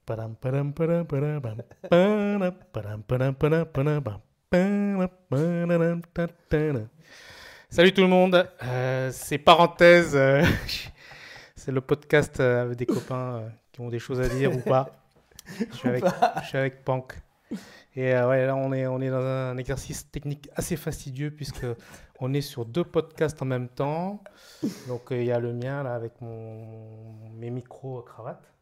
Padam, padam, padam, padam, pam, padam, padam, padam, padam, padam, pam, padam, padam, ta, ta, ta. Salut tout le monde, c'est Parenthèse, c'est le podcast avec des copains qui ont des choses à dire ou pas. Je suis Ou avec, je pas. suis avec Pank. Et ouais, là on est dans un exercice technique assez fastidieux puisque on est sur deux podcasts en même temps. Donc il y a le mien là avec mes micros cravates.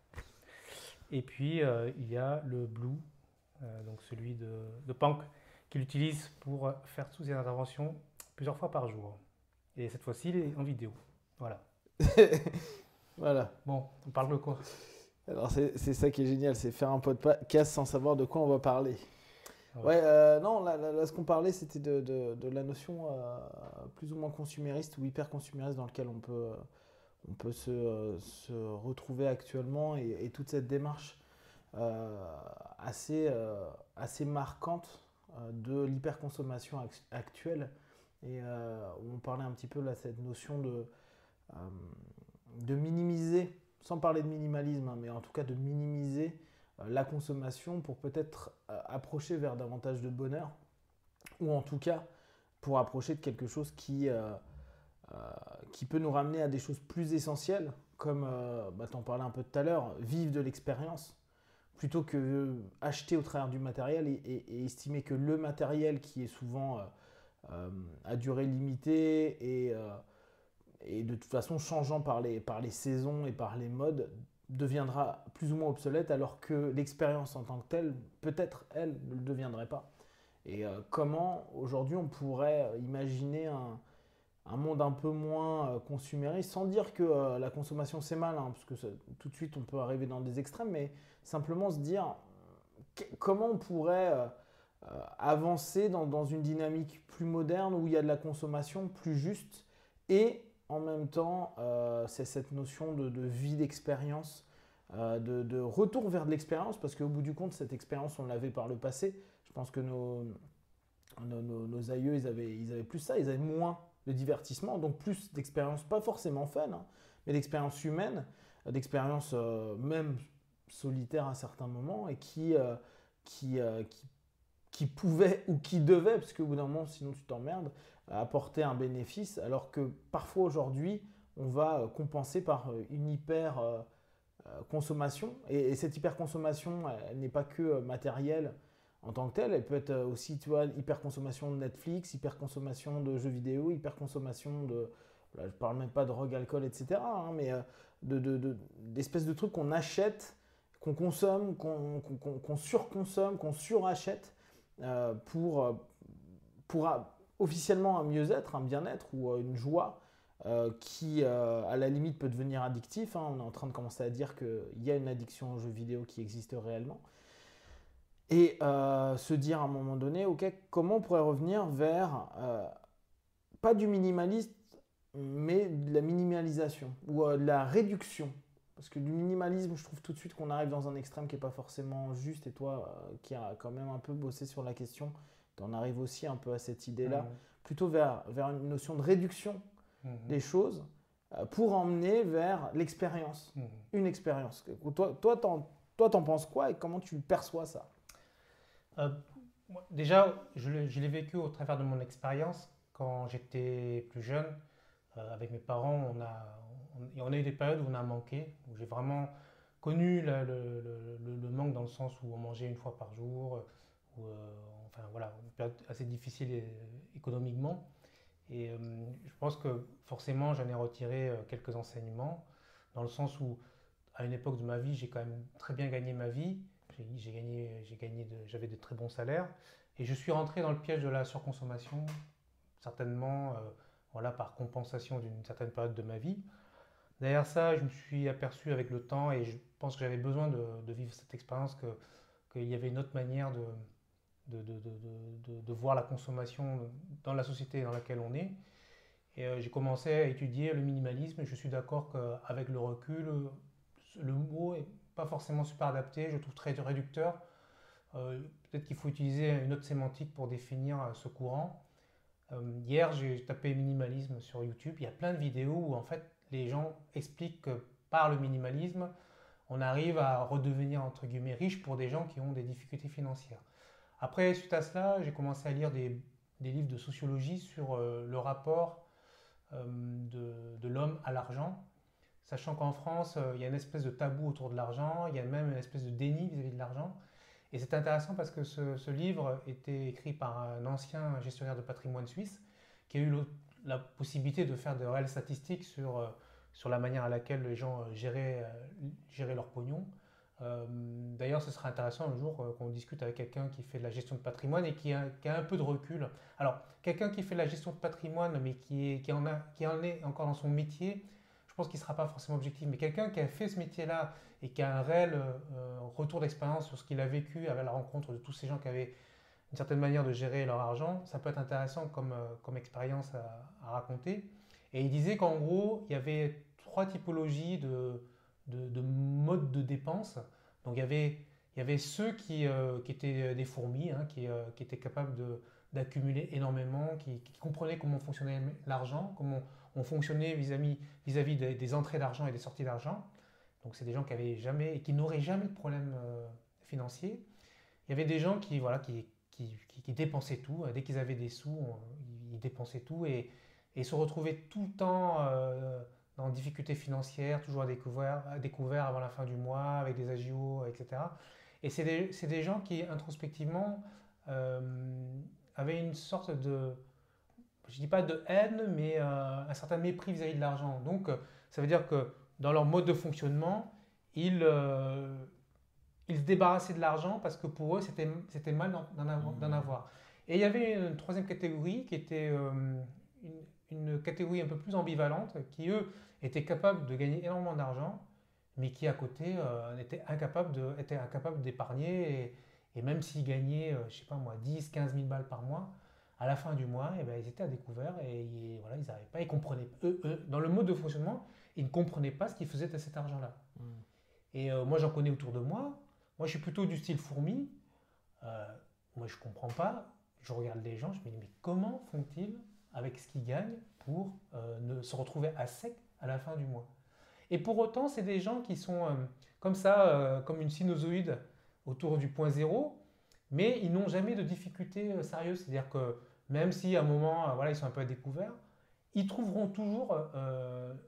Et puis il y a le Blue, donc celui de Pank, qu'il utilise pour faire toutes ses interventions plusieurs fois par jour. Et cette fois-ci, il est en vidéo. Voilà. Voilà. Bon, on parle de quoi? Alors c'est ça qui est génial, c'est faire un podcast sans savoir de quoi on va parler. Ouais. Ouais, non, là, ce qu'on parlait, c'était de la notion plus ou moins consumériste ou hyper consumériste dans lequel on peut se retrouver actuellement et toute cette démarche assez, assez marquante de l'hyperconsommation actuelle. Et on parlait un petit peu là, cette notion euh, de minimiser, sans parler de minimalisme, hein, mais en tout cas de minimiser la consommation pour peut-être approcher vers davantage de bonheur, ou en tout cas pour approcher de quelque chose euh, qui peut nous ramener à des choses plus essentielles, comme tu en parlais un peu tout à l'heure, vivre de l'expérience, plutôt que acheter au travers du matériel et estimer que le matériel qui est souvent à durée limitée et de toute façon changeant par les saisons et par les modes deviendra plus ou moins obsolète alors que l'expérience en tant que telle, peut-être elle, ne le deviendrait pas. Et comment aujourd'hui on pourrait imaginer un monde un peu moins consumériste, sans dire que la consommation c'est mal, hein, parce que tout de suite on peut arriver dans des extrêmes, mais simplement se dire comment on pourrait avancer dans une dynamique plus moderne où il y a de la consommation plus juste et en même temps c'est cette notion de vie d'expérience, de retour vers de l'expérience, parce qu'au bout du compte cette expérience on l'avait par le passé. Je pense que nos aïeux ils avaient plus ça, ils avaient moins de divertissement, donc plus d'expériences, pas forcément fun, hein, mais d'expériences humaines, d'expériences même solitaires à certains moments et qui, qui pouvait ou qui devait, parce qu'au bout d'un moment, sinon tu t'emmerdes, apporter un bénéfice, alors que parfois aujourd'hui, on va compenser par une hyper consommation. Et cette hyper consommation, elle n'est pas que matérielle en tant que telle, elle peut être aussi, tu vois, hyper consommation de Netflix, hyper consommation de jeux vidéo, hyper consommation de, là, je parle même pas de drogue, alcool, etc., hein, mais d'espèces de trucs qu'on achète, qu'on consomme, qu'on surconsomme, qu'on surachète pour officiellement un mieux-être, un bien-être ou une joie qui, à la limite, peut devenir addictif, hein. On est en train de commencer à dire qu'il y a une addiction aux jeux vidéo qui existe réellement. Et se dire à un moment donné, ok, comment on pourrait revenir vers, pas du minimalisme, mais de la minimalisation ou de la réduction. Parce que du minimalisme, je trouve tout de suite qu'on arrive dans un extrême qui n'est pas forcément juste. Et toi, qui as quand même un peu bossé sur la question, tu en arrives aussi un peu à cette idée-là. Mhm. Plutôt vers une notion de réduction Mhm. des choses pour emmener vers l'expérience. Mhm. Une expérience. T'en penses quoi et comment tu perçois ça? Euh, Déjà, je l'ai vécu au travers de mon expérience. Quand j'étais plus jeune, avec mes parents, on a eu des périodes où on a manqué, où j'ai vraiment connu le manque dans le sens où on mangeait une fois par jour, où, enfin voilà, une période assez difficile économiquement. Et je pense que forcément, j'en ai retiré quelques enseignements, dans le sens où, à une époque de ma vie, j'ai quand même très bien gagné ma vie. J'avais de très bons salaires. Et je suis rentré dans le piège de la surconsommation, certainement voilà, par compensation d'une certaine période de ma vie. Derrière ça, je me suis aperçu avec le temps, et je pense que j'avais besoin de vivre cette expérience, qu'il y avait une autre manière de voir la consommation dans la société dans laquelle on est. Et j'ai commencé à étudier le minimalisme, et je suis d'accord qu'avec le recul, le mot est pas forcément super adapté, je trouve très réducteur. Peut-être qu'il faut utiliser une autre sémantique pour définir ce courant. Hier, j'ai tapé minimalisme sur YouTube. Il y a plein de vidéos où en fait les gens expliquent que par le minimalisme, on arrive à redevenir entre guillemets riche pour des gens qui ont des difficultés financières. Après, suite à cela, j'ai commencé à lire des livres de sociologie sur le rapport de l'homme à l'argent, sachant qu'en France, il y a une espèce de tabou autour de l'argent, il y a même une espèce de déni vis-à-vis de l'argent. Et c'est intéressant parce que ce livre était écrit par un ancien gestionnaire de patrimoine suisse qui a eu la possibilité de faire de réelles statistiques sur la manière à laquelle les gens géraient leur pognon. D'ailleurs, ce serait intéressant un jour qu'on discute avec quelqu'un qui fait de la gestion de patrimoine et qui a un peu de recul. Alors, quelqu'un qui fait de la gestion de patrimoine, mais qui en est encore dans son métier, je pense qu'il ne sera pas forcément objectif. Mais quelqu'un qui a fait ce métier-là et qui a un réel retour d'expérience sur ce qu'il a vécu à la rencontre de tous ces gens qui avaient une certaine manière de gérer leur argent, ça peut être intéressant comme expérience à raconter. Et il disait qu'en gros, il y avait trois typologies de modes de dépenses. Donc il y avait ceux qui étaient des fourmis, hein, qui étaient capables d'accumuler énormément, qui comprenaient comment fonctionnait l'argent, comment on fonctionnait vis-à-vis des entrées d'argent et des sorties d'argent. Donc c'est des gens qui avaient jamais et qui n'auraient jamais de problème financier. Il y avait des gens qui dépensaient tout. Dès qu'ils avaient des sous, ils dépensaient tout et se retrouvaient tout le temps en difficulté financière, toujours à découvert avant la fin du mois, avec des agios, etc. Et c'est des gens qui, introspectivement, avaient une sorte de, je ne dis pas de haine, mais un certain mépris vis-à-vis de l'argent. Donc, ça veut dire que dans leur mode de fonctionnement, ils se débarrassaient de l'argent parce que pour eux, c'était mal d'en avoir. Et il y avait une troisième catégorie qui était une catégorie un peu plus ambivalente, qui eux étaient capables de gagner énormément d'argent, mais qui à côté étaient incapables d'épargner. Et même s'ils gagnaient, je sais pas moi, 10, 15 000 balles par mois, à la fin du mois, eh ben, ils étaient à découvert et voilà, ils n'arrivaient pas, ils comprenaient. Dans le mode de fonctionnement, ils ne comprenaient pas ce qu'ils faisaient de cet argent-là. Et moi, j'en connais autour de moi. Moi, je suis plutôt du style fourmi. Moi, je ne comprends pas. Je regarde les gens, je me dis, mais comment font-ils avec ce qu'ils gagnent pour ne se retrouver à sec à la fin du mois? Et pour autant, c'est des gens qui sont comme ça, comme une sinusoïde autour du point zéro, mais ils n'ont jamais de difficultés sérieuses. C'est-à-dire que même si à un moment, voilà, ils sont un peu à découvert, ils trouveront toujours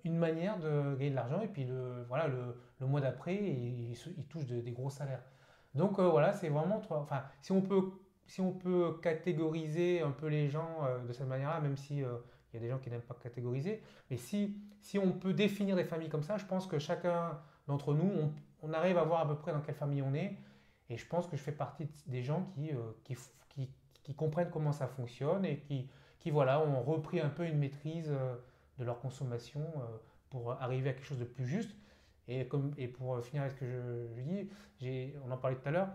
une manière de gagner de l'argent et puis voilà, le mois d'après, ils touchent des gros salaires. Donc voilà, c'est vraiment enfin, si on peut catégoriser un peu les gens de cette manière-là, même si il y a des gens qui n'aiment pas catégoriser, mais si on peut définir des familles comme ça, je pense que chacun d'entre nous, on arrive à voir à peu près dans quelle famille on est. Et je pense que je fais partie des gens qui comprennent comment ça fonctionne et qui voilà, ont repris un peu une maîtrise de leur consommation pour arriver à quelque chose de plus juste. Et pour finir avec ce que je dis, on en parlait tout à l'heure,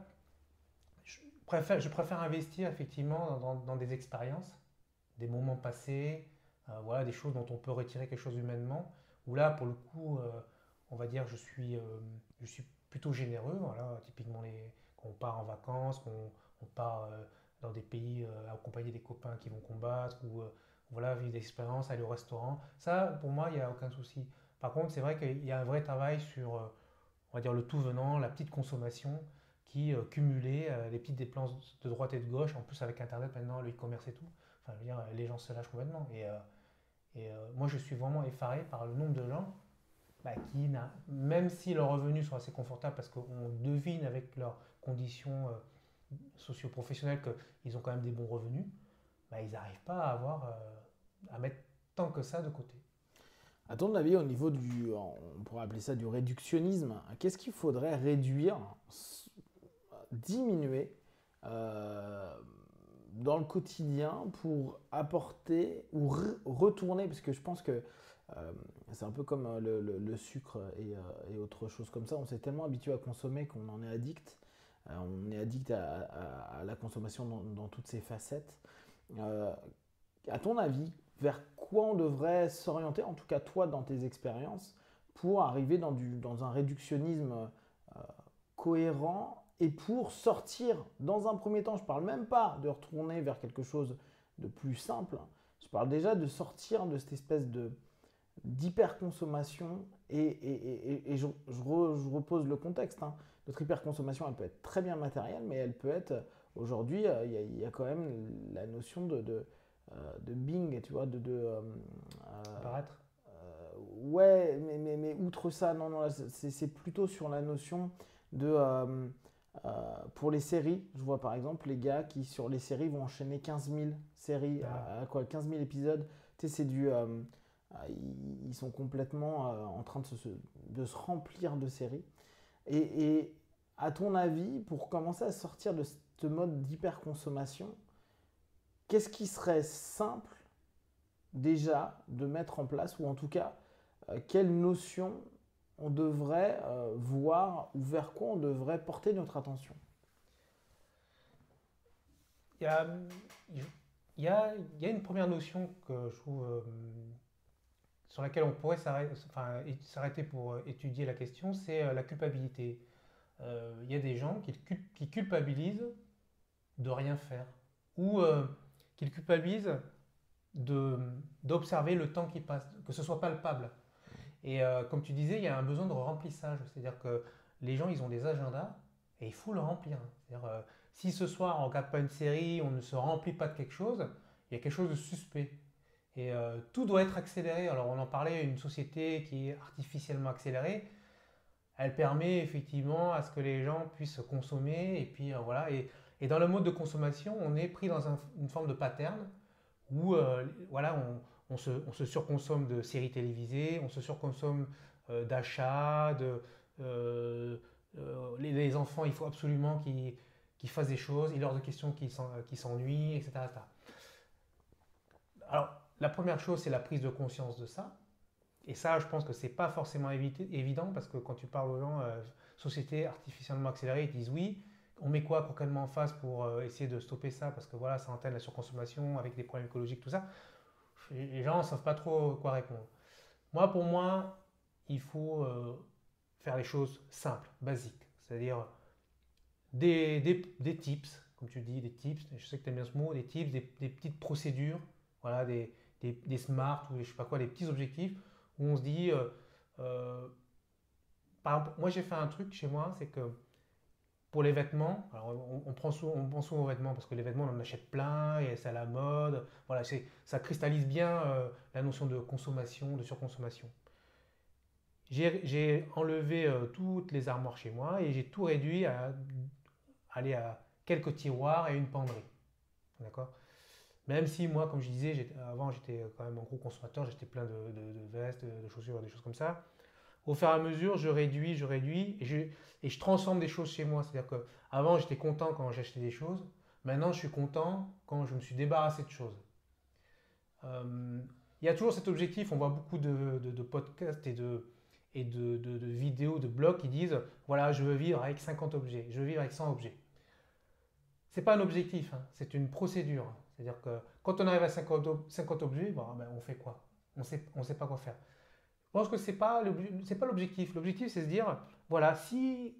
je préfère investir effectivement dans des expériences, des moments passés, voilà, des choses dont on peut retirer quelque chose humainement, où là, pour le coup, on va dire, je suis plutôt généreux. Voilà, typiquement, quand on part en vacances, on part dans des pays accompagner des copains qui vont combattre, ou voilà, vivre des expériences, aller au restaurant. Ça, pour moi, il n'y a aucun souci. Par contre, c'est vrai qu'il y a un vrai travail sur, on va dire, le tout venant, la petite consommation, qui cumulée, les petites dépenses de droite et de gauche, en plus avec Internet maintenant, le e-commerce et tout. Enfin, je veux dire, les gens se lâchent complètement. Moi, je suis vraiment effaré par le nombre de gens même si leurs revenus sont assez confortables, parce qu'on devine avec leurs conditions socio-professionnelles qu'ils ont quand même des bons revenus, ils n'arrivent pas à mettre tant que ça de côté. À ton avis, au niveau on pourrait appeler ça du réductionnisme, qu'est-ce qu'il faudrait réduire, diminuer dans le quotidien pour apporter ou retourner, parce que je pense que c'est un peu comme le sucre et autre chose comme ça, on s'est tellement habitué à consommer qu'on en est addict. On est addict à la consommation dans toutes ses facettes. À ton avis, vers quoi on devrait s'orienter, en tout cas toi dans tes expériences, pour arriver dans un réductionnisme cohérent et pour sortir dans un premier temps, je ne parle même pas de retourner vers quelque chose de plus simple, je parle déjà de sortir de cette espèce d'hyperconsommation et je repose le contexte. Hein. Notre hyperconsommation, elle peut être très bien matérielle, mais elle peut être, aujourd'hui, il y a quand même la notion de Bing, tu vois, Apparaître. ouais, mais outre ça, non, non, c'est plutôt sur la notion de, pour les séries, je vois par exemple les gars qui sur les séries vont enchaîner 15 000 séries, Ah, quoi, 15 000 épisodes. Tu sais, c'est du, ils sont complètement en train de se remplir de séries. Et à ton avis, pour commencer à sortir de ce mode d'hyperconsommation, qu'est-ce qui serait simple déjà de mettre en place, ou en tout cas, quelle notion on devrait voir ou vers quoi on devrait porter notre attention? il y a, il y a une première notion que je trouve sur laquelle on pourrait s'arrêter pour étudier la question, c'est la culpabilité. Il y a des gens qui culpabilisent de rien faire ou qui culpabilisent de, d'observer le temps qui passe, que ce soit palpable. Et comme tu disais, il y a un besoin de remplissage, c'est-à-dire que les gens, ils ont des agendas et il faut le remplir. C'est-à-dire, si ce soir on ne regarde pas une série, on ne se remplit pas de quelque chose, il y a quelque chose de suspect. Et tout doit être accéléré. Alors on en parlait, une société qui est artificiellement accélérée, elle permet effectivement à ce que les gens puissent consommer. Et puis voilà. Et dans le mode de consommation, on est pris dans une forme de pattern où voilà, on se surconsomme de séries télévisées, on se surconsomme d'achats, les enfants, il faut absolument qu'ils fassent des choses, il est hors de question qu'ils s'ennuient, etc., etc. Alors, la première chose, c'est la prise de conscience de ça. Et ça, je pense que c'est pas forcément évident parce que quand tu parles aux gens, société artificiellement accélérée, ils disent oui. On met quoi concrètement en face pour essayer de stopper ça parce que voilà, ça entraîne la surconsommation avec des problèmes écologiques, tout ça. Les gens ne savent pas trop quoi répondre. Moi, pour moi, il faut faire les choses simples, basiques. C'est-à-dire des tips, comme tu dis, des tips, je sais que tu aimes bien ce mot, des tips, des petites procédures, voilà, des smart ou je sais pas quoi, des petits objectifs où on se dit, par exemple, moi j'ai fait un truc chez moi, c'est que pour les vêtements, alors on pense souvent aux vêtements parce que les vêtements on en achète plein et c'est à la mode, voilà, ça cristallise bien la notion de consommation, de surconsommation. J'ai enlevé toutes les armoires chez moi et j'ai tout réduit à aller à quelques tiroirs et une penderie. D'accord. Même si moi, comme je disais, avant j'étais quand même un gros consommateur, j'achetais plein de vestes, de chaussures, des choses comme ça. Au fur et à mesure, je réduis et je transforme des choses chez moi. C'est-à-dire que avant j'étais content quand j'achetais des choses. Maintenant, je suis content quand je me suis débarrassé de choses. Euh, il y a toujours cet objectif. On voit beaucoup de podcasts et de vidéos, de blogs qui disent voilà, je veux vivre avec 50 objets, je veux vivre avec 100 objets. C'est pas un objectif, hein, c'est une procédure. C'est-à-dire que quand on arrive à 50 objets, bon, ben, on fait quoi? On sait pas quoi faire. Je pense que c'est pas l'objectif. L'objectif, c'est de se dire, voilà, si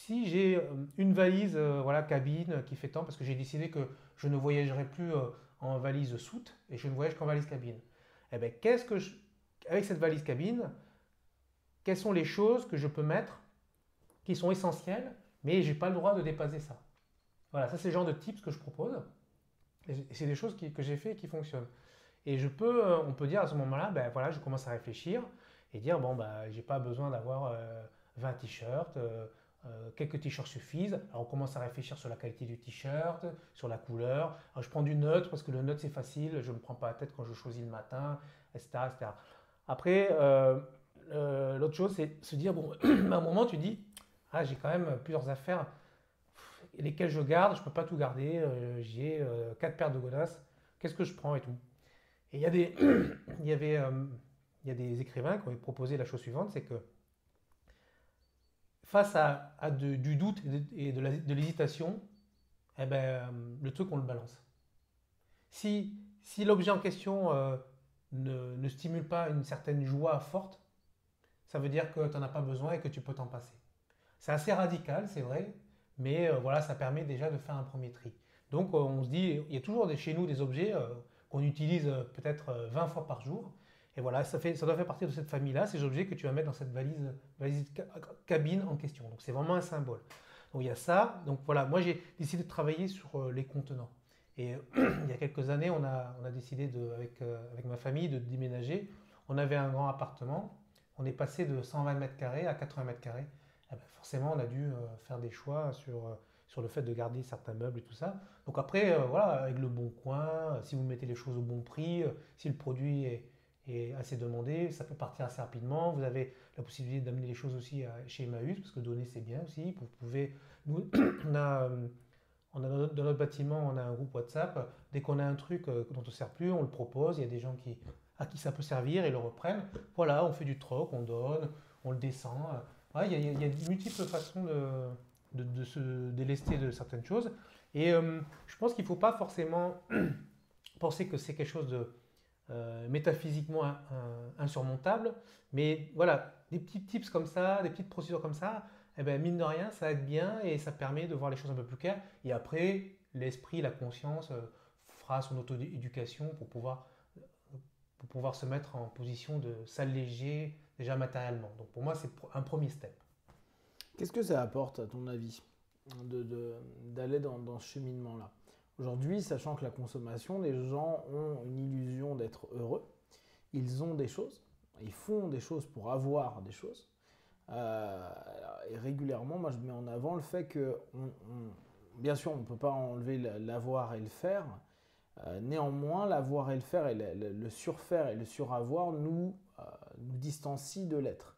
j'ai une valise voilà, cabine qui fait tant, parce que j'ai décidé que je ne voyagerai plus en valise soute et je ne voyage qu'en valise cabine. Eh ben, avec cette valise cabine, quelles sont les choses que je peux mettre qui sont essentielles, mais j'ai pas le droit de dépasser ça. Voilà, ça c'est le genre de tips que je propose. Et c'est des choses que j'ai fait et qui fonctionnent. Et on peut dire à ce moment-là, ben voilà, je commence à réfléchir et dire bon bah j'ai pas besoin d'avoir 20 t-shirts, quelques t-shirts suffisent. Alors on commence à réfléchir sur la qualité du t-shirt, sur la couleur. Alors je prends du neutre parce que le neutre c'est facile, je ne me prends pas la tête quand je choisis le matin, etc., etc. Après, l'autre chose c'est se dire bon, à un moment tu dis ah j'ai quand même plusieurs affaires lesquelles je garde, je peux pas tout garder, j'ai 4 paires de godasses, qu'est-ce que je prends et tout. Et il y a des, il y avait, il y a des écrivains qui ont proposé la chose suivante, c'est que face du doute et de l'hésitation, eh ben, le truc on le balance. Si l'objet en question ne stimule pas une certaine joie forte, ça veut dire que tu n'en as pas besoin et que tu peux t'en passer. C'est assez radical, c'est vrai, mais voilà, ça permet déjà de faire un premier tri. Donc on se dit, il y a toujours chez nous des objets qu'on utilise peut-être 20 fois par jour. Et voilà, ça doit faire partie de cette famille-là, ces objets que tu vas mettre dans cette valise cabine en question. Donc c'est vraiment un symbole. Donc il y a ça. Donc voilà, moi j'ai décidé de travailler sur les contenants. Et il y a quelques années, on a décidé avec ma famille de déménager. On avait un grand appartement. On est passé de 120 mètres carrés à 80 mètres carrés. Eh ben, forcément, on a dû faire des choix sur le fait de garder certains meubles et tout ça. Donc après, voilà, avec le bon coin, si vous mettez les choses au bon prix, si le produit est assez demandé, ça peut partir assez rapidement. Vous avez la possibilité d'amener les choses aussi chez Emmaüs, parce que donner c'est bien aussi. Vous pouvez, nous, on a, dans notre bâtiment, on a un groupe WhatsApp. Dès qu'on a un truc dont on ne sert plus, on le propose. Il y a des gens à qui ça peut servir et le reprennent. Voilà, on fait du troc, on donne, on le descend. Ouais, il y a de multiples façons de se délester de certaines choses. Et je pense qu'il ne faut pas forcément penser que c'est quelque chose de métaphysiquement insurmontable. Mais voilà, des petits tips comme ça, des petites procédures comme ça, eh ben, mine de rien, ça aide bien et ça permet de voir les choses un peu plus claires. Et après, l'esprit, la conscience fera son auto-éducation pour pouvoir se mettre en position de s'alléger déjà matériellement. Donc pour moi, c'est un premier step. Qu'est-ce que ça apporte, à ton avis, d'aller dans ce cheminement-là? Aujourd'hui, sachant que la consommation, les gens ont une illusion d'être heureux. Ils ont des choses, ils font des choses pour avoir des choses. Et régulièrement, moi, je mets en avant le fait que, bien sûr, on ne peut pas enlever l'avoir et le faire. Néanmoins, l'avoir et le faire, et le surfaire et le suravoir nous distancient de l'être.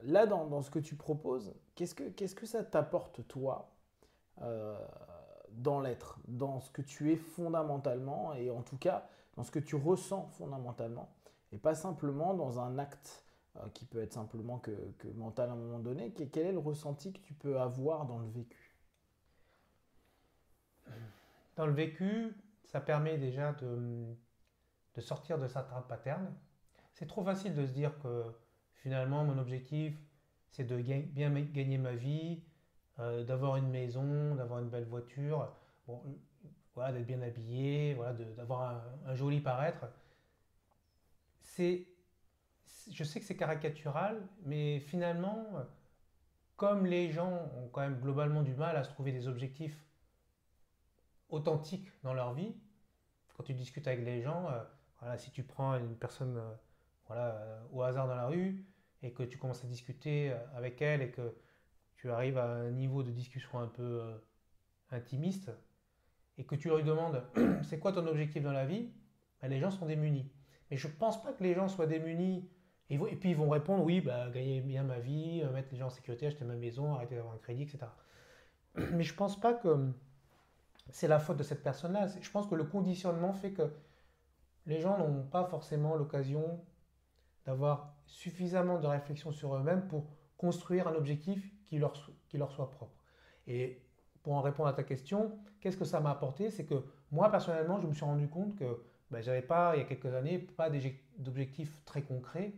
Là, dans ce que tu proposes, qu'est-ce que ça t'apporte, toi, dans l'être, dans ce que tu es fondamentalement, et en tout cas, dans ce que tu ressens fondamentalement, et pas simplement dans un acte qui peut être simplement que mental à un moment donné. Quel est le ressenti que tu peux avoir dans le vécu? Dans le vécu, ça permet déjà de sortir de certains patterns. C'est trop facile de se dire que finalement, mon objectif, c'est de bien gagner ma vie, d'avoir une maison, d'avoir une belle voiture, bon, voilà, d'être bien habillé, voilà, d'avoir un joli paraître. C'est, je sais que c'est caricatural, mais finalement, comme les gens ont quand même globalement du mal à se trouver des objectifs authentiques dans leur vie, quand tu discutes avec les gens, voilà, si tu prends une personne voilà, au hasard dans la rue et que tu commences à discuter avec elle et que tu arrives à un niveau de discussion un peu intimiste et que tu lui demandes c'est quoi ton objectif dans la vie, ben, les gens sont démunis. Mais je ne pense pas que les gens soient démunis et puis ils vont répondre oui, bah, gagner bien ma vie, mettre les gens en sécurité, acheter ma maison, arrêter d'avoir un crédit, etc. Mais je ne pense pas que c'est la faute de cette personne-là. Je pense que le conditionnement fait que les gens n'ont pas forcément l'occasion d'avoir suffisamment de réflexion sur eux-mêmes pour construire un objectif qui leur soit propre. Et pour en répondre à ta question, qu'est-ce que ça m'a apporté? C'est que moi, personnellement, je me suis rendu compte que ben, j'avais pas, il y a quelques années, pas d'objectifs très concrets,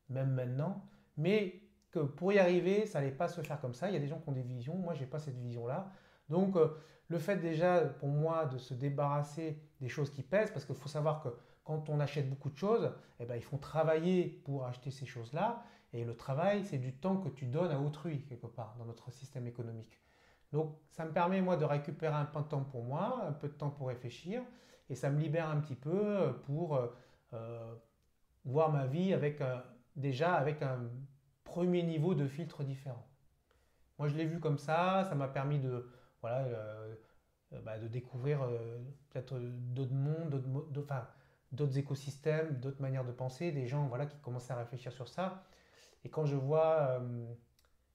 même maintenant, mais que pour y arriver, ça n'allait pas se faire comme ça. Il y a des gens qui ont des visions, moi, je n'ai pas cette vision-là. Donc, le fait déjà, pour moi, de se débarrasser des choses qui pèsent, parce qu'il faut savoir que quand on achète beaucoup de choses, eh ben, il faut travailler pour acheter ces choses-là. Et le travail, c'est du temps que tu donnes à autrui, quelque part, dans notre système économique. Donc, ça me permet, moi, de récupérer un peu de temps pour moi, un peu de temps pour réfléchir, et ça me libère un petit peu pour voir ma vie déjà avec un premier niveau de filtre différent. Moi, je l'ai vu comme ça m'a permis de, voilà, de découvrir peut-être d'autres mondes, d'autres écosystèmes, d'autres manières de penser, des gens voilà, qui commençaient à réfléchir sur ça. Et quand je vois,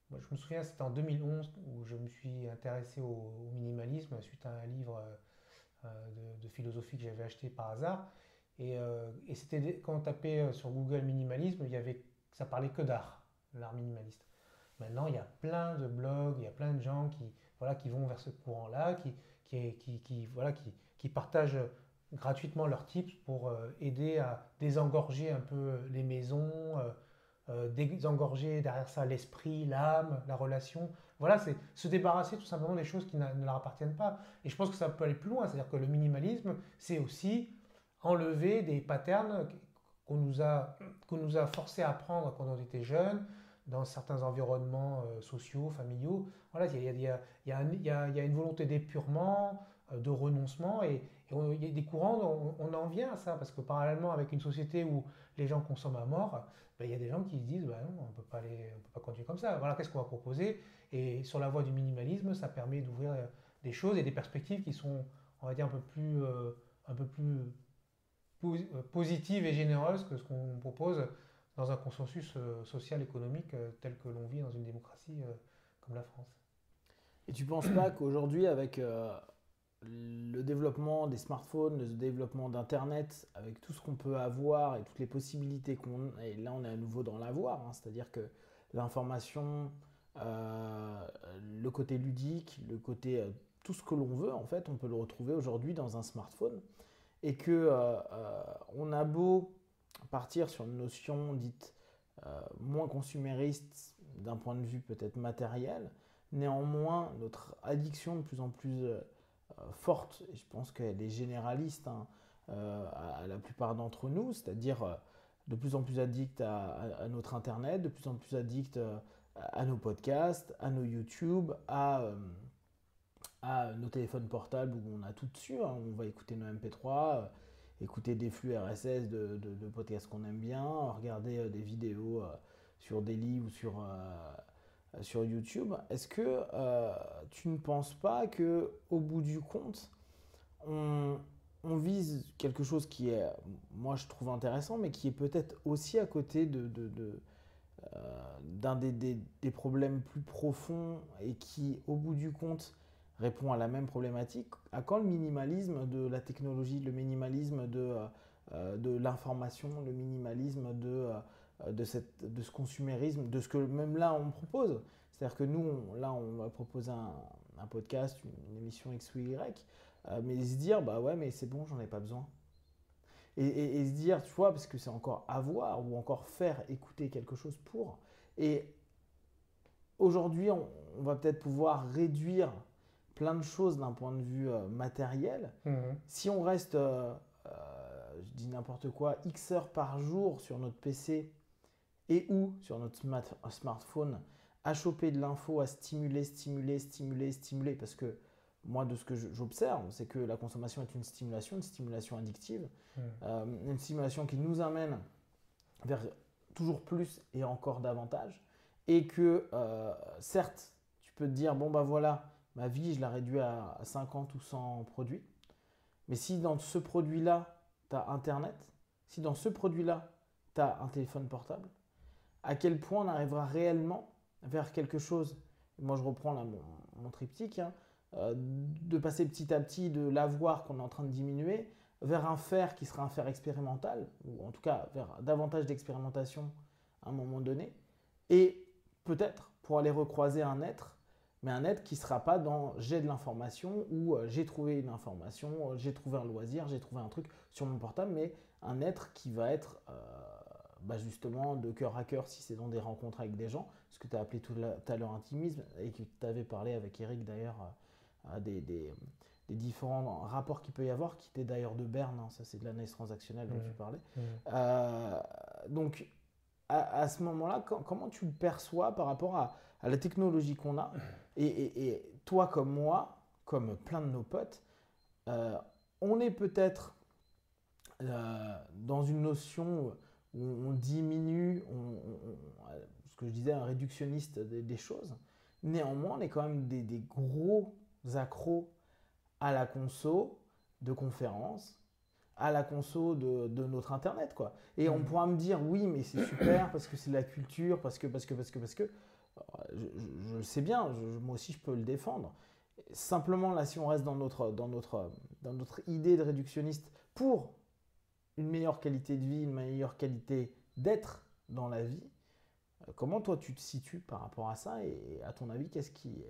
moi, je me souviens, c'était en 2011 où je me suis intéressé au minimalisme suite à un livre de philosophie que j'avais acheté par hasard. Et c'était quand on tapait sur Google minimalisme, ça parlait que d'art, l'art minimaliste. Maintenant, il y a plein de blogs, il y a plein de gens voilà, qui vont vers ce courant-là, qui partagent gratuitement leurs tips pour aider à désengorger un peu les maisons, désengorger derrière ça l'esprit, l'âme, la relation. Voilà, c'est se débarrasser tout simplement des choses qui ne leur appartiennent pas. Et je pense que ça peut aller plus loin, c'est-à-dire que le minimalisme, c'est aussi enlever des patterns qu'on nous a forcé à apprendre quand on était jeune, dans certains environnements sociaux, familiaux. Voilà, il y a une volonté d'épurement, de renoncement, il y a des courants, on en vient à ça, parce que parallèlement avec une société où les gens consomment à mort, ben, il y a des gens qui se disent, bah non, on peut pas continuer comme ça. Voilà, qu'est-ce qu'on va proposer? Et sur la voie du minimalisme, ça permet d'ouvrir des choses et des perspectives qui sont, on va dire, un peu plus positive et généreuse que ce qu'on propose dans un consensus social économique tel que l'on vit dans une démocratie comme la France. Et tu ne penses pas qu'aujourd'hui, avec le développement des smartphones, le développement d'Internet, avec tout ce qu'on peut avoir et toutes les possibilités qu'on a, et là on est à nouveau dans l'avoir, hein, c'est-à-dire que l'information, le côté ludique, le côté tout ce que l'on veut, en fait, on peut le retrouver aujourd'hui dans un smartphone. Et que on a beau partir sur une notion dite moins consumériste d'un point de vue peut-être matériel, néanmoins notre addiction de plus en plus forte, et je pense qu'elle est généraliste hein, à la plupart d'entre nous, c'est-à-dire de plus en plus addict à notre internet, de plus en plus addict à nos podcasts, à nos YouTube, à nos téléphones portables où on a tout dessus, hein. On va écouter nos MP3, écouter des flux RSS de podcasts qu'on aime bien, regarder des vidéos sur Daily ou sur YouTube. Est-ce que tu ne penses pas que au bout du compte, on, on vise quelque chose qui est, moi je trouve intéressant, mais qui est peut-être aussi à côté d'un des problèmes plus profonds et qui, au bout du compte, répond à la même problématique. À quand le minimalisme de la technologie, le minimalisme de l'information, le minimalisme de ce consumérisme, de ce que même là on propose? C'est-à-dire que nous, là, on va proposer un podcast, une émission X ou Y, mais se dire, bah ouais, mais c'est bon, j'en ai pas besoin. Et se dire, tu vois, parce que c'est encore avoir ou encore faire écouter quelque chose pour. Et aujourd'hui, on va peut-être pouvoir réduire plein de choses d'un point de vue matériel. Si on reste, je dis n'importe quoi, X heures par jour sur notre PC et ou sur notre smartphone, à choper de l'info, à stimuler, parce que moi, de ce que j'observe, c'est que la consommation est une stimulation addictive, une stimulation qui nous amène vers toujours plus et encore davantage, et que certes, tu peux te dire, bon bah voilà, ma vie, je la réduis à 50 ou 100 produits, mais si dans ce produit-là, tu as Internet, si dans ce produit-là, tu as un téléphone portable, à quel point on arrivera réellement vers quelque chose, moi je reprends là mon triptyque, hein, de passer petit à petit de l'avoir qu'on est en train de diminuer vers un faire qui sera un faire expérimental, ou en tout cas vers davantage d'expérimentation à un moment donné, et peut-être pour aller recroiser un être, mais un être qui ne sera pas dans j'ai de l'information ou j'ai trouvé une information, j'ai trouvé un loisir, j'ai trouvé un truc sur mon portable, mais un être qui va être bah justement de cœur à cœur si c'est dans des rencontres avec des gens, ce que tu as appelé tout à l'heure intimisme et que tu avais parlé avec Eric d'ailleurs des différents rapports qu'il peut y avoir, qui était d'ailleurs de Berne, hein, ça c'est de l'analyse transactionnelle dont tu parlais. Donc à ce moment-là, comment tu le perçois par rapport à la technologie qu'on a et toi comme moi, comme plein de nos potes, on est peut-être dans une notion où on diminue, ce que je disais, un réductionniste des choses. Néanmoins, on est quand même des gros accros à la conso de conférences, à la conso de notre internet, quoi. Et on pourra me dire oui, mais c'est super parce que c'est de la culture, parce que. Je le sais bien, moi aussi je peux le défendre. Simplement là, si on reste dans notre idée de réductionniste pour une meilleure qualité de vie, une meilleure qualité d'être dans la vie, comment toi tu te situes par rapport à ça et à ton avis, qu'est-ce qu'il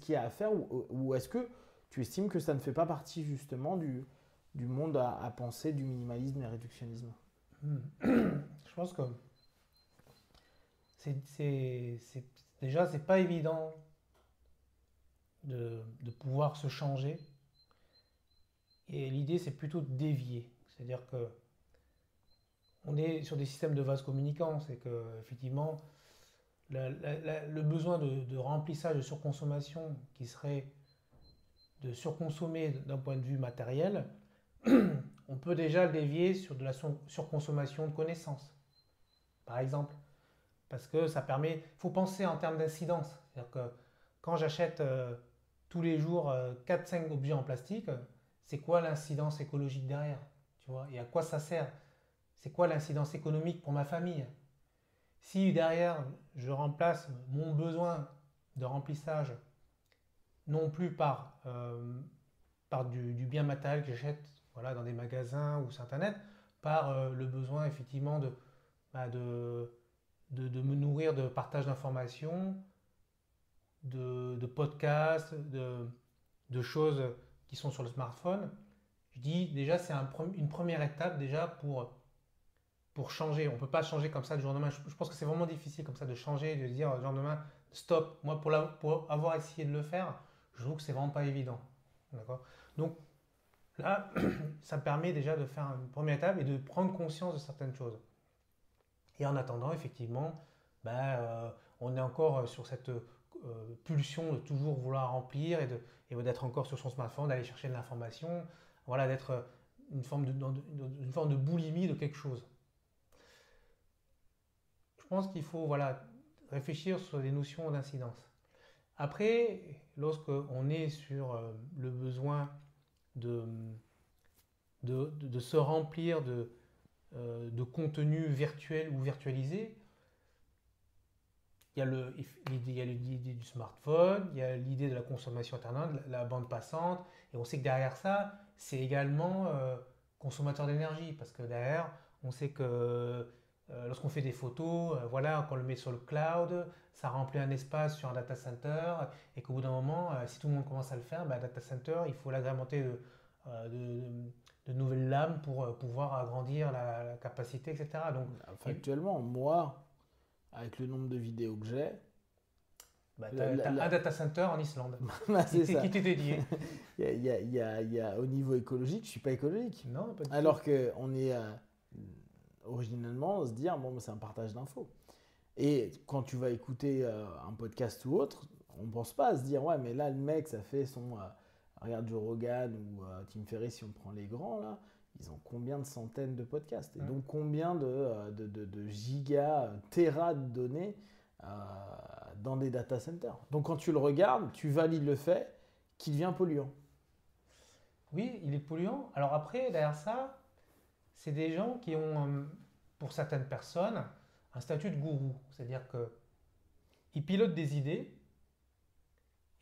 y a à faire ou est-ce que tu estimes que ça ne fait pas partie justement du monde à penser du minimalisme et réductionnisme? Je pense que déjà, c'est pas évident de pouvoir se changer. Et l'idée, c'est plutôt de dévier. C'est-à-dire que on est sur des systèmes de vases communicants. C'est que, effectivement, le besoin de remplissage, de surconsommation, qui serait de surconsommer d'un point de vue matériel, on peut déjà le dévier sur de la surconsommation de connaissances, par exemple. Parce que ça permet, il faut penser en termes d'incidence. C'est-à-dire que quand j'achète tous les jours 4-5 objets en plastique, c'est quoi l'incidence écologique derrière? Tu vois, et à quoi ça sert? C'est quoi l'incidence économique pour ma famille? Si derrière, je remplace mon besoin de remplissage non plus par du bien matériel que j'achète voilà, dans des magasins ou sur Internet, par le besoin effectivement bah, de me nourrir de partage d'informations, de podcasts, de choses qui sont sur le smartphone. Je dis déjà c'est une première étape déjà pour changer. On ne peut pas changer comme ça du jour au lendemain. Je pense que c'est vraiment difficile comme ça de changer, de se dire du jour au lendemain stop. Moi pour avoir essayé de le faire, je trouve que c'est vraiment pas évident. D'accord. Donc là, ça me permet déjà de faire une première étape et de prendre conscience de certaines choses. Et en attendant, effectivement, ben, on est encore sur cette pulsion de toujours vouloir remplir et d'être encore sur son smartphone, d'aller chercher de l'information, voilà, d'être une forme de boulimie de quelque chose. Je pense qu'il faut voilà, réfléchir sur les notions d'incidence. Après, lorsqu'on est sur le besoin de, de se remplir de contenu virtuel ou virtualisé, il y a l'idée du smartphone, il y a l'idée de la consommation Internet, la bande passante, et on sait que derrière ça, c'est également consommateur d'énergie, parce que derrière, on sait que lorsqu'on fait des photos, voilà, quand on le met sur le cloud, ça remplit un espace sur un data center, et qu'au bout d'un moment, si tout le monde commence à le faire, bah, data center, il faut l'agrémenter de nouvelles lames pour pouvoir agrandir la capacité, etc. Donc, Factuellement, moi, avec le nombre de vidéos que j'ai, bah, tu as un data center en Islande c'est ça. qui t'est dédié. Il y a, au niveau écologique, je ne suis pas écologique. Non, pas du Alors qu'on est originellement, se dire, bon, c'est un partage d'infos. Et quand tu vas écouter un podcast ou autre, on ne pense pas à se dire, ouais, mais là, le mec, ça fait son. Regarde Joe Rogan ou Tim Ferriss, si on prend les grands, là, ils ont combien de centaines de podcasts? Et donc, combien de gigas, téras de données dans des data centers? Donc, quand tu le regardes, tu valides le fait qu'il devient polluant. Oui, il est polluant. Alors après, derrière ça, c'est des gens qui ont, pour certaines personnes, un statut de gourou. C'est-à-dire qu'ils pilotent des idées.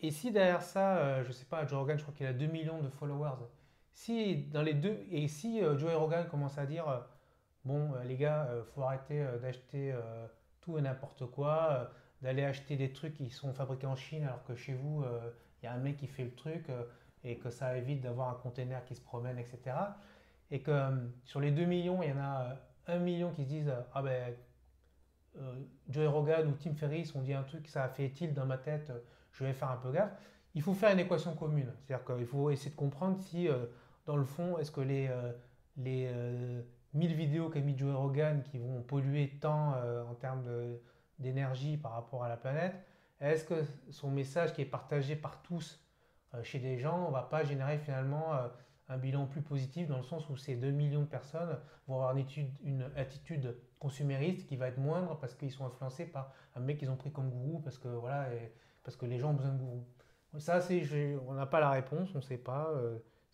Et si derrière ça, je ne sais pas, Joe Rogan, je crois qu'il a 2 millions de followers. Si dans les deux, et si Joe Rogan commence à dire, bon, les gars, faut arrêter d'acheter tout et n'importe quoi, d'aller acheter des trucs qui sont fabriqués en Chine alors que chez vous, il y a un mec qui fait le truc et que ça évite d'avoir un container qui se promène, etc. Et que sur les 2 millions, il y en a 1 million qui se disent ah ben Joe Rogan ou Tim Ferriss ont dit un truc, ça a fait tilt dans ma tête, je vais faire un peu gaffe. Il faut faire une équation commune. C'est-à-dire qu'il faut essayer de comprendre si, dans le fond, est-ce que les 1000 vidéos qu'a mis Joe Rogan qui vont polluer tant en termes d'énergie par rapport à la planète, est-ce que son message qui est partagé par tous chez des gens ne va pas générer finalement un bilan plus positif dans le sens où ces 2 millions de personnes vont avoir une attitude consumériste qui va être moindre parce qu'ils sont influencés par un mec qu'ils ont pris comme gourou parce que, voilà, parce que les gens ont besoin de gourou. Ça, on n'a pas la réponse, on ne sait pas.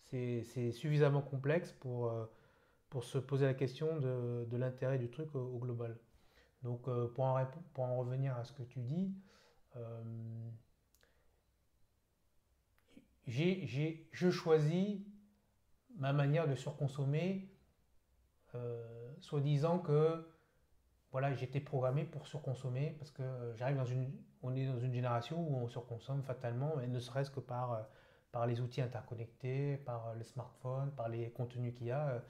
C'est suffisamment complexe pour se poser la question de l'intérêt du truc au global. Donc, pour en revenir à ce que tu dis, je choisis ma manière de surconsommer, soi-disant que voilà, j'étais programmé pour surconsommer parce que on est dans une génération où on surconsomme fatalement, et ne serait-ce que par les outils interconnectés, par les smartphones, par les contenus qu'il y a,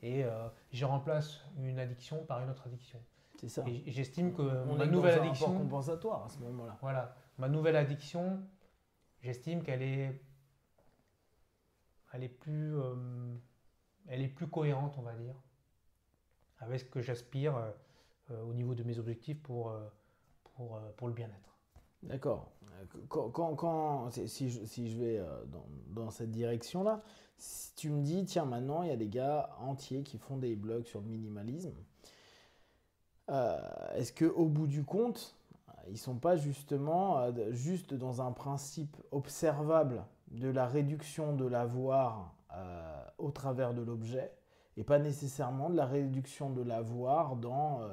et je remplace une addiction par une autre addiction. C'est ça. Et j'estime que on ma est nouvelle dans un addiction, rapport compensatoire à ce moment-là. voilà, ma nouvelle addiction, j'estime qu'elle elle est plus cohérente, on va dire, avec ce que j'aspire au niveau de mes objectifs pour le bien-être. D'accord. Si je vais dans cette direction-là, si tu me dis, tiens, maintenant, il y a des gars entiers qui font des blogs sur le minimalisme, est-ce qu'au bout du compte, ils ne sont pas justement juste dans un principe observable de la réduction de l'avoir au travers de l'objet et pas nécessairement de la réduction de l'avoir dans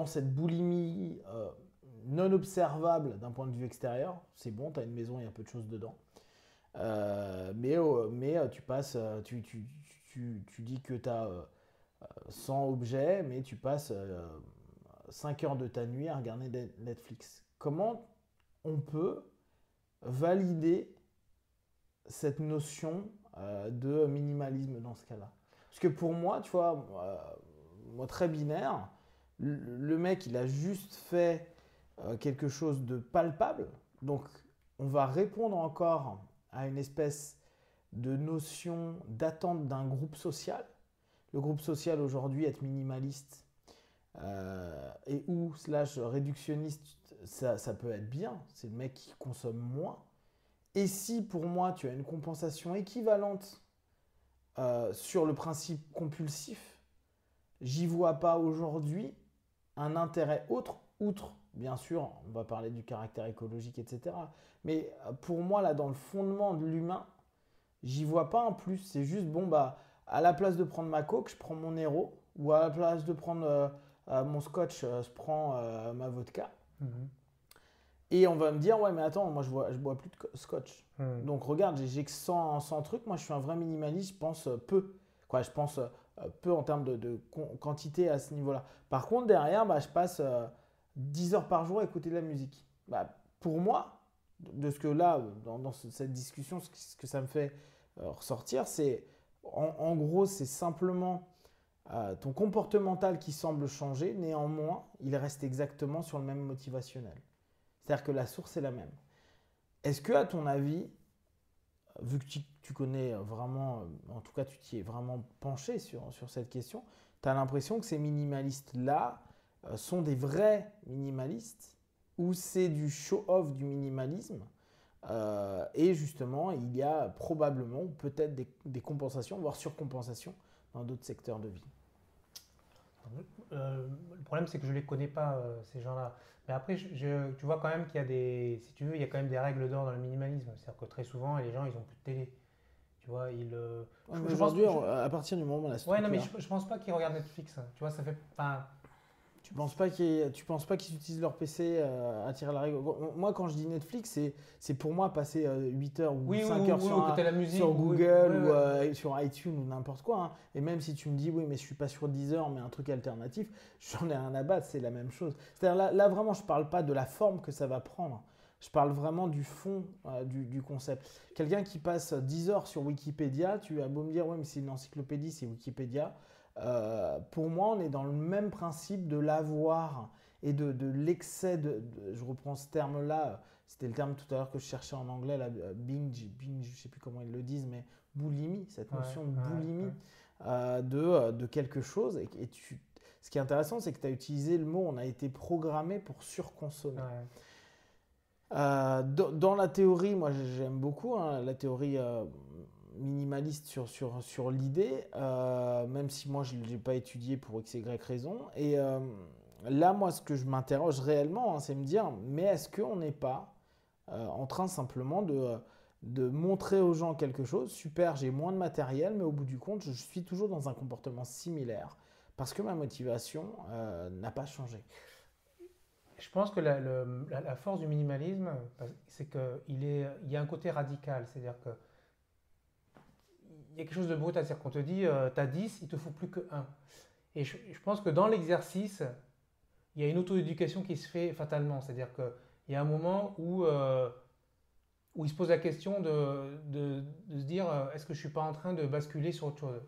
cette boulimie non observable d'un point de vue extérieur? C'est bon, tu as une maison, il y a peu de choses dedans. Mais tu passes, tu dis que tu as 100 objets, mais tu passes 5 heures de ta nuit à regarder Netflix. Comment on peut valider cette notion de minimalisme dans ce cas-là? Parce que pour moi, tu vois, moi très binaire, le mec, il a juste fait quelque chose de palpable. Donc, on va répondre encore à une espèce de notion d'attente d'un groupe social. Le groupe social aujourd'hui, être minimaliste et ou slash réductionniste, ça peut être bien. C'est le mec qui consomme moins. Et si pour moi, tu as une compensation équivalente sur le principe compulsif, j'y vois pas aujourd'hui un intérêt autre, outre, bien sûr, on va parler du caractère écologique, etc. Mais pour moi, là, dans le fondement de l'humain, j'y vois pas un plus. C'est juste, bon, bah, à la place de prendre ma coke, je prends mon héros. Ou à la place de prendre mon scotch, je prends ma vodka. Et on va me dire, ouais, mais attends, moi, je bois plus de scotch. Donc, regarde, j'ai que 100 trucs. Moi, je suis un vrai minimaliste, je pense peu. Quoi, je pense peu en termes de quantité à ce niveau-là. Par contre, derrière, bah, je passe 10 heures par jour à écouter de la musique. Bah, pour moi, de ce que là, dans cette discussion, ce que ça me fait ressortir, c'est en gros, c'est simplement ton comportemental qui semble changer, néanmoins, il reste exactement sur le même motivationnel. C'est-à-dire que la source est la même. Est-ce que, à ton avis, vu que tu connais vraiment, en tout cas tu t'y es vraiment penché sur cette question, tu as l'impression que ces minimalistes-là sont des vrais minimalistes ou c'est du show-off du minimalisme et justement il y a probablement peut-être des compensations, voire surcompensations dans d'autres secteurs de vie? Le problème, c'est que je ne les connais pas, ces gens-là. Mais après, tu vois quand même qu'il y a si tu veux, il y a quand même des règles d'or dans le minimalisme. C'est-à-dire que très souvent, les gens, ils n'ont plus de télé. Tu vois, aujourd'hui, à partir du moment où la ouais, non, mais structure... je pense pas qu'ils regardent Netflix. Tu vois, ça fait. Enfin, Tu penses pas qu'ils utilisent leur PC à tirer la règle? Moi, quand je dis Netflix, c'est pour moi passer 8 heures ou 5 heures sur Google ou sur iTunes ou n'importe quoi. Hein. Et même si tu me dis, oui, mais je suis pas sur Deezer, mais un truc alternatif, j'en ai rien à battre, c'est la même chose. C'est-à-dire là, vraiment, je parle pas de la forme que ça va prendre. Je parle vraiment du fond du concept. Quelqu'un qui passe 10 heures sur Wikipédia, tu as beau me dire, oui, mais c'est une encyclopédie, c'est Wikipédia. Pour moi, on est dans le même principe de l'avoir et de l'excès je reprends ce terme-là, c'était le terme tout à l'heure que je cherchais en anglais, la binge, je ne sais plus comment ils le disent, mais boulimie, cette notion de boulimie de quelque chose. Ce qui est intéressant, c'est que tu as utilisé le mot, on a été programmé pour surconsommer. Dans la théorie, moi j'aime beaucoup la théorie minimaliste sur l'idée, même si moi je ne l'ai pas étudié pour x, y raison. Et là, moi, ce que je m'interroge réellement, c'est me dire, mais est-ce qu'on n'est pas en train simplement de montrer aux gens quelque chose? Super, j'ai moins de matériel, mais au bout du compte, je suis toujours dans un comportement similaire parce que ma motivation n'a pas changé. Je pense que la force du minimalisme, c'est qu'il y a un côté radical. C'est-à-dire que il y a quelque chose de brutal, c'est-à-dire qu'on te dit, tu as 10, il te faut plus que 1. Et je pense que dans l'exercice, il y a une auto-éducation qui se fait fatalement. C'est-à-dire qu'il y a un moment où il se pose la question de se dire, est-ce que je ne suis pas en train de basculer sur autre chose?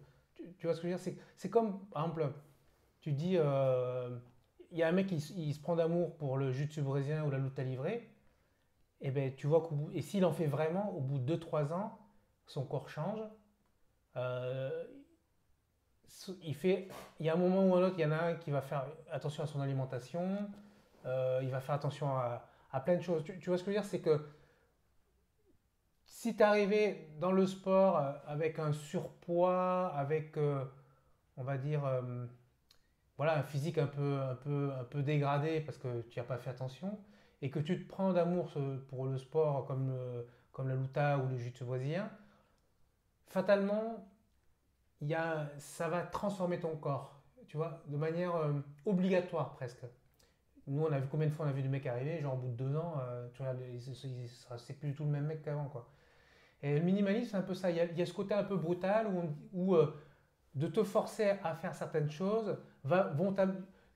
Tu vois ce que je veux dire? C'est comme, par exemple, tu dis, il y a un mec qui se prend d'amour pour le jiu-jitsu brésilien ou la lutte à livrer, et ben tu vois et s'il en fait vraiment, au bout de 2-3 ans, son corps change. Euh, il y a un moment ou un autre, il y en a un qui va faire attention à son alimentation, il va faire attention à plein de choses. Tu vois ce que je veux dire? C'est que si tu es arrivé dans le sport avec un surpoids, avec, on va dire, voilà, un physique un peu dégradé parce que tu n'as pas fait attention, et que tu te prends d'amour pour le sport comme la luta ou le jiu-jitsu brésilien, fatalement, ça va transformer ton corps, tu vois, de manière obligatoire presque. Nous, on a vu combien de fois on a vu des mecs arriver, genre au bout de 2 ans, tu regardes, c'est plus du tout le même mec qu'avant, quoi. Et le minimalisme, c'est un peu ça. Il y a ce côté un peu brutal où de te forcer à faire certaines choses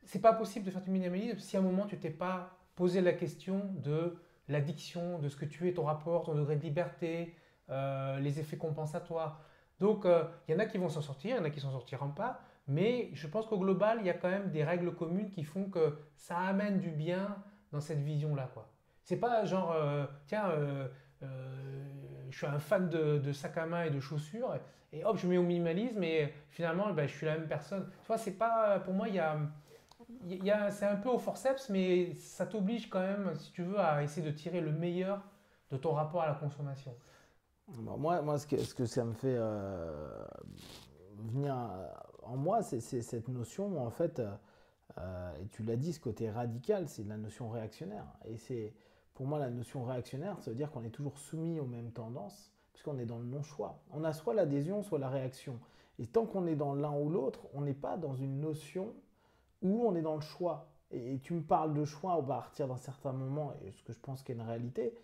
c'est pas possible de faire du minimalisme si à un moment tu t'es pas posé la question de l'addiction, de ce que tu es, ton rapport, ton degré de liberté, les effets compensatoires. Donc, il y en a qui vont s'en sortir, il y en a qui s'en sortiront pas, mais je pense qu'au global, il y a quand même des règles communes qui font que ça amène du bien dans cette vision-là, quoi. C'est pas genre, tiens, je suis un fan de sac à main et de chaussures, et hop, je mets au minimalisme, et finalement, ben, je suis la même personne. Tu vois, c'est pas, pour moi, c'est un peu au forceps, mais ça t'oblige quand même, si tu veux, à essayer de tirer le meilleur de ton rapport à la consommation. Bon, moi ce que ça me fait venir en moi, c'est cette notion, en fait, et tu l'as dit, ce côté radical, c'est la notion réactionnaire. Et c'est, pour moi, la notion réactionnaire, ça veut dire qu'on est toujours soumis aux mêmes tendances, puisqu'on est dans le non-choix. On a soit l'adhésion, soit la réaction. Et tant qu'on est dans l'un ou l'autre, on n'est pas dans une notion où on est dans le choix. Et tu me parles de choix à partir d'un certain moment, et ce que je pense qu'est une réalité,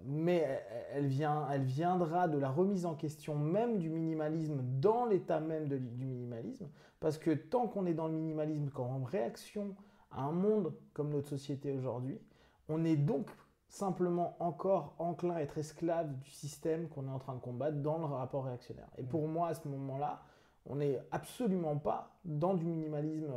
mais elle viendra de la remise en question même du minimalisme dans l'état même du minimalisme, parce que tant qu'on est dans le minimalisme, en réaction à un monde comme notre société aujourd'hui, on est donc simplement encore enclin à être esclave du système qu'on est en train de combattre dans le rapport réactionnaire. Et pour moi, à ce moment-là, on n'est absolument pas dans du minimalisme,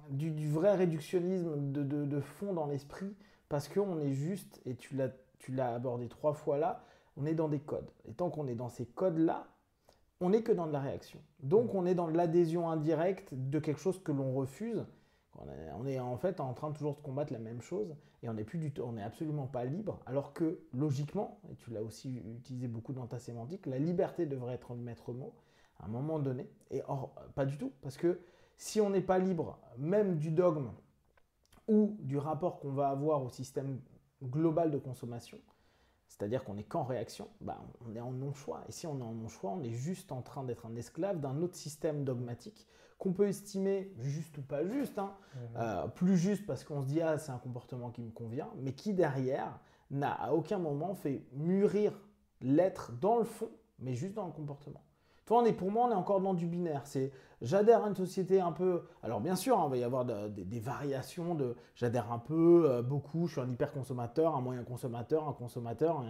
du vrai réductionnisme de fond dans l'esprit, parce qu'on est juste, et tu l'as abordé 3 fois là, on est dans des codes. Et tant qu'on est dans ces codes-là, on n'est que dans de la réaction. Donc on est dans de l'adhésion indirecte de quelque chose que l'on refuse. On est en fait en train de toujours de combattre la même chose, et on n'est absolument pas libre, alors que logiquement, et tu l'as aussi utilisé beaucoup dans ta sémantique, la liberté devrait être le maître mot à un moment donné. Et or, pas du tout, parce que si on n'est pas libre même du dogme ou du rapport qu'on va avoir au système global de consommation, c'est-à-dire qu'on n'est qu'en réaction, bah on est en non-choix. Et si on est en non-choix, on est juste en train d'être un esclave d'un autre système dogmatique qu'on peut estimer juste ou pas juste, hein, plus juste parce qu'on se dit ah c'est un comportement qui me convient, mais qui derrière n'a à aucun moment fait mûrir l'être dans le fond, mais juste dans le comportement. Toi, pour moi, on est encore dans du binaire. C'est j'adhère à une société un peu. Alors, bien sûr, hein, il va y avoir des variations de j'adhère un peu, beaucoup, je suis un hyper consommateur, un moyen consommateur, un consommateur,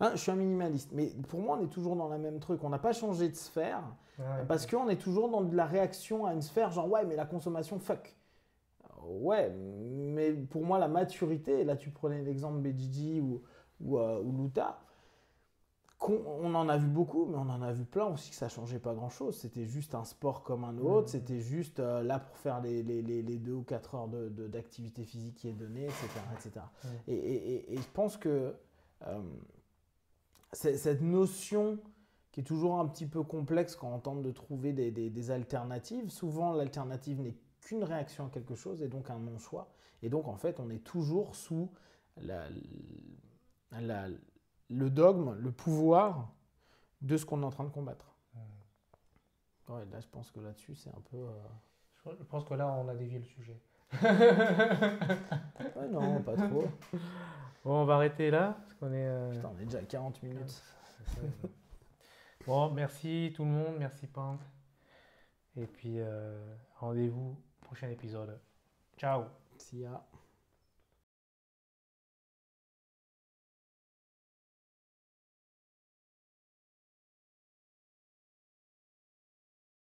je suis un minimaliste. Mais pour moi, on est toujours dans le même truc. On n'a pas changé de sphère parce qu'on est toujours dans de la réaction à une sphère, genre ouais, mais la consommation, fuck. Ouais, mais pour moi, la maturité, et là, tu prenais l'exemple BJJ ou Luta. On en a vu beaucoup, mais on en a vu plein aussi que ça ne changeait pas grand-chose. C'était juste un sport comme un autre, c'était juste là pour faire les 2 ou 4 heures d'activité physique qui est donnée, etc. etc. Et je pense que cette notion qui est toujours un petit peu complexe quand on tente de trouver des alternatives, souvent l'alternative n'est qu'une réaction à quelque chose et donc un non-choix. Et donc en fait, on est toujours sous le dogme, le pouvoir de ce qu'on est en train de combattre. Ouais, là, je pense que là-dessus, c'est un peu... Je pense que là, on a dévié le sujet. Ouais, non, pas trop. Bon, on va arrêter là, parce qu'on est... Putain, on est déjà à 40 minutes. Bon, merci tout le monde, merci Punk. Et puis, rendez-vous au prochain épisode. Ciao. See ya.